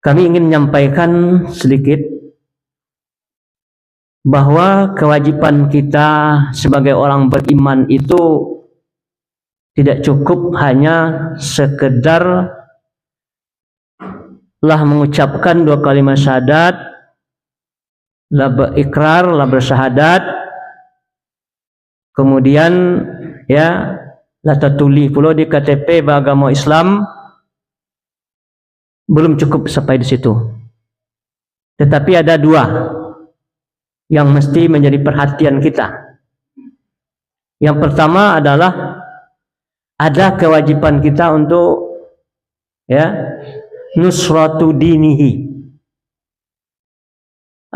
Kami ingin menyampaikan sedikit bahwa kewajiban kita sebagai orang beriman itu tidak cukup hanya sekedar lah mengucapkan dua kalimat syahadat, lah berikrar, lah bersyahadat, kemudian ya lah tertulis pula di KTP beragama Islam. Belum cukup sampai di situ. Tetapi ada dua yang mesti menjadi perhatian kita. Yang pertama adalah ada kewajiban kita untuk ya nusratu dinihi.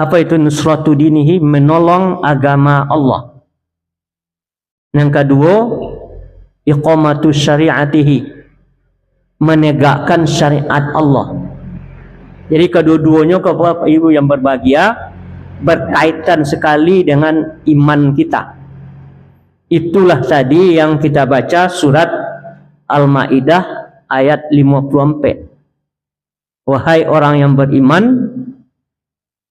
Apa itu nusratu dinihi? Menolong agama Allah. Yang kedua, iqamatu syariatihi, menegakkan syariat Allah. Jadi kedua-duanya Bapak Ibu yang berbahagia berkaitan sekali dengan iman kita. Itulah tadi yang kita baca surat Al-Maidah ayat 54. Wahai orang yang beriman,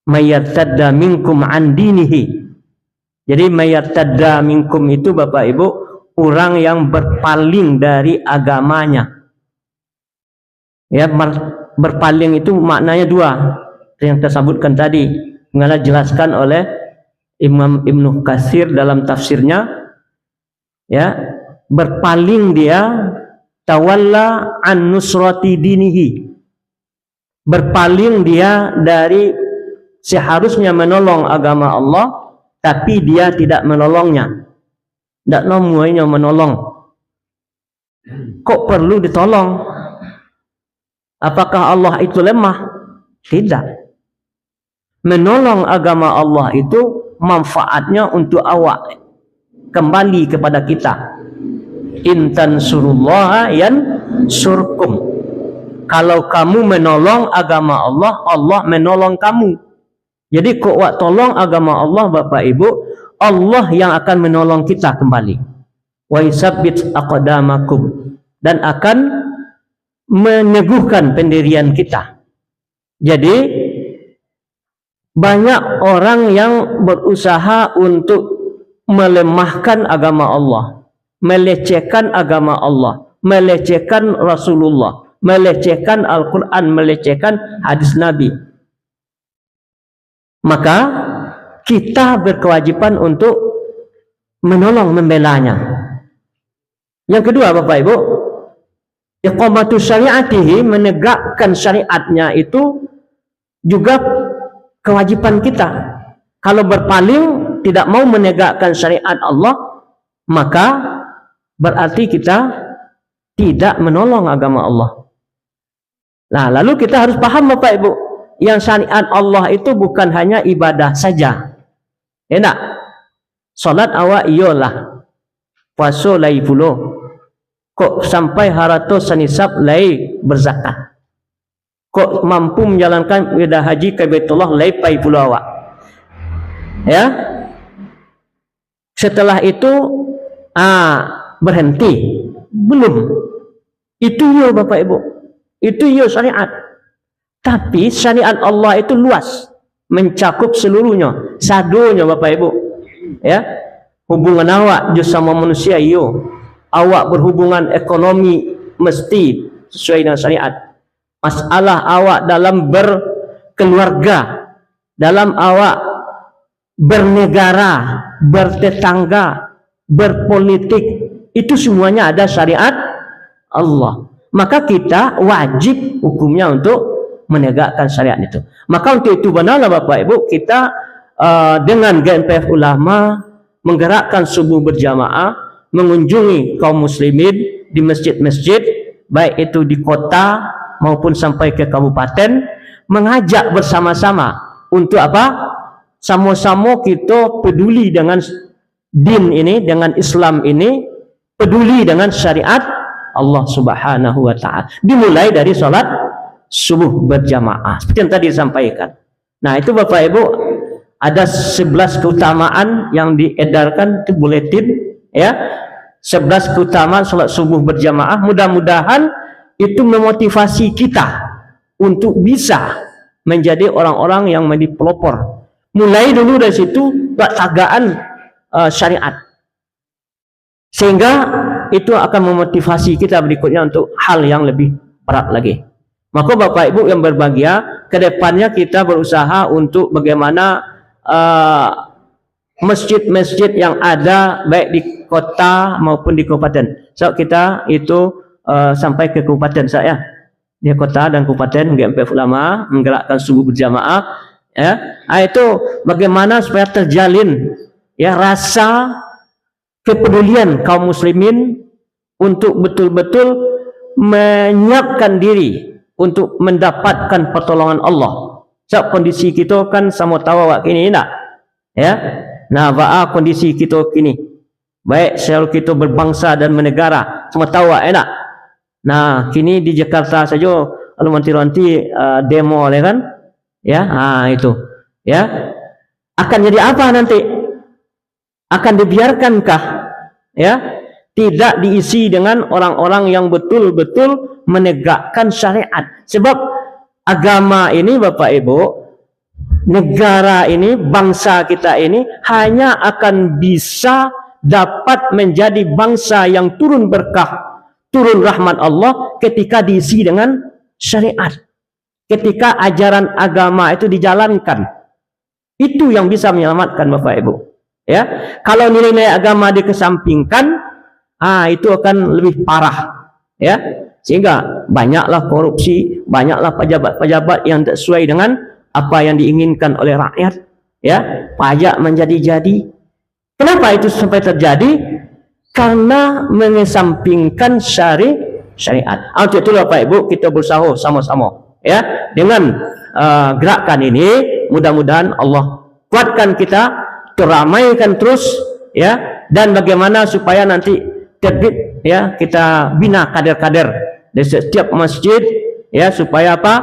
mayyartadda minkum an dinihi. Jadi mayyartadda minkum itu Bapak Ibu orang yang berpaling dari agamanya. Ya, berpaling itu maknanya dua yang tersebutkan tadi, mengenai jelaskan oleh Imam Ibnu Katsir dalam tafsirnya. Ya, berpaling dia tawalla an nusrati dinihi, berpaling dia dari seharusnya menolong agama Allah, tapi dia tidak menolongnya, tidak namanya menolong. Kok perlu ditolong? Apakah Allah itu lemah? Tidak. Menolong agama Allah itu manfaatnya untuk awak kembali kepada kita. In tansurullaha yansurkum. Kalau kamu menolong agama Allah, Allah menolong kamu. Jadi kok awak tolong agama Allah Bapak Ibu, Allah yang akan menolong kita kembali. Wa yusabbit aqdamakum, dan akan meneguhkan pendirian kita. Jadi banyak orang yang berusaha untuk melemahkan agama Allah, melecehkan agama Allah, melecehkan Rasulullah, melecehkan Al-Quran, melecehkan hadis Nabi. Maka kita berkewajiban untuk menolong, membelanya. Yang kedua Bapak Ibu, iqamatu syariatihi, menegakkan syariatnya itu juga kewajiban kita. Kalau berpaling tidak mau menegakkan syariat Allah, maka berarti kita tidak menolong agama Allah. Nah, lalu kita harus paham Bapak Ibu, yang syariat Allah itu bukan hanya ibadah saja. Ya enggak? Salat awak iyalah, puasa lai puluh. Kok sampai harato sanisab lai berzakat. Kok mampu menjalankan ibadah haji ke Baitullah lai pai puluh awak. Ya. Setelah itu berhenti. Belum. Itu ya Bapak Ibu. Itu ya syariat. Tapi syariat Allah itu luas, mencakup seluruhnya, sadonya Bapak Ibu. Ya. Hubungan awak sama manusia yo. Awak berhubungan ekonomi mesti sesuai dengan syariat. Masalah awak dalam berkeluarga, dalam awak bernegara, bertetangga, berpolitik, itu semuanya ada syariat Allah. Maka kita wajib hukumnya untuk menegakkan syariat itu. Maka untuk itu benarlah Bapak Ibu, kita dengan GNPF Ulama menggerakkan subuh berjamaah, mengunjungi kaum muslimin di masjid-masjid, baik itu di kota maupun sampai ke kabupaten, mengajak bersama-sama untuk apa? Sama-sama kita peduli dengan din ini, dengan Islam ini, peduli dengan syariat Allah Subhanahu wa taala. Dimulai dari salat subuh berjamaah seperti yang tadi disampaikan. Nah, itu Bapak Ibu, ada 11 keutamaan yang diedarkan di buletin, ya. 11 keutamaan salat subuh berjamaah. Mudah-mudahan itu memotivasi kita untuk bisa menjadi orang-orang yang menjadi pelopor. Mulai dulu dari situ tagaan syariat, sehingga itu akan memotivasi kita berikutnya untuk hal yang lebih berat lagi. Maka Bapak Ibu yang berbahagia, kedepannya kita berusaha untuk bagaimana masjid-masjid yang ada baik di kota maupun di kabupaten. So kita itu sampai ke kabupaten saya, di kota dan kabupaten GMPF Ulama menggerakkan subuh berjamaah. Ya, itu bagaimana supaya terjalin ya rasa kepedulian kaum muslimin untuk betul-betul menyiapkan diri untuk mendapatkan pertolongan Allah. So kondisi kita kan sama tahu awak kini nak, ya. Nah, kondisi kita kini baik secara kita berbangsa dan bernegara semua tahu awak enak. Nah, kini di Jakarta saja kalau nanti demo ya kan, ya, itu, ya, akan jadi apa nanti? Akan dibiarkankah, ya, tidak diisi dengan orang-orang yang betul-betul menegakkan syariat? Sebab agama ini Bapak Ibu, negara ini, bangsa kita ini hanya akan bisa dapat menjadi bangsa yang turun berkah, turun rahmat Allah ketika diisi dengan syariat. Ketika ajaran agama itu dijalankan, itu yang bisa menyelamatkan Bapak Ibu. Ya, kalau nilai-nilai agama dikesampingkan, itu akan lebih parah. Ya, sehingga banyaklah korupsi, banyaklah pejabat-pejabat yang tak sesuai dengan apa yang diinginkan oleh rakyat. Ya, pajak menjadi-jadi. Kenapa itu sampai terjadi? Karena mengesampingkan syariat. Untuk itu Bapak Ibu kita berusaha sama-sama. Ya, dengan gerakan ini mudah-mudahan Allah kuatkan kita, teramaikan terus, ya, dan bagaimana supaya nanti terbit, ya, kita bina kader-kader di setiap masjid, ya, supaya apa?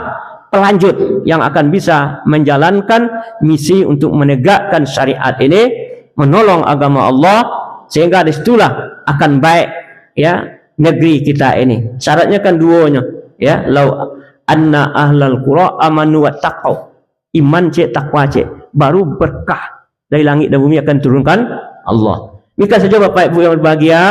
Pelanjut yang akan bisa menjalankan misi untuk menegakkan syariat ini, menolong agama Allah, sehingga disitulah akan baik, ya, negeri kita ini. Syaratnya kan duanya, ya, lau anna ahlal qura amanu wattaqau, iman cek takwa cek, baru berkah dari langit dan bumi akan turunkan Allah. Demikian saja Bapak Ibu yang berbahagia,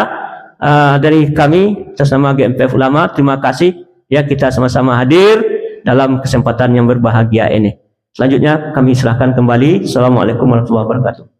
dari kami sesama GMPF Ulama. Terima kasih, ya, kita sama-sama hadir dalam kesempatan yang berbahagia ini. Selanjutnya kami serahkan kembali. Assalamualaikum warahmatullahi wabarakatuh.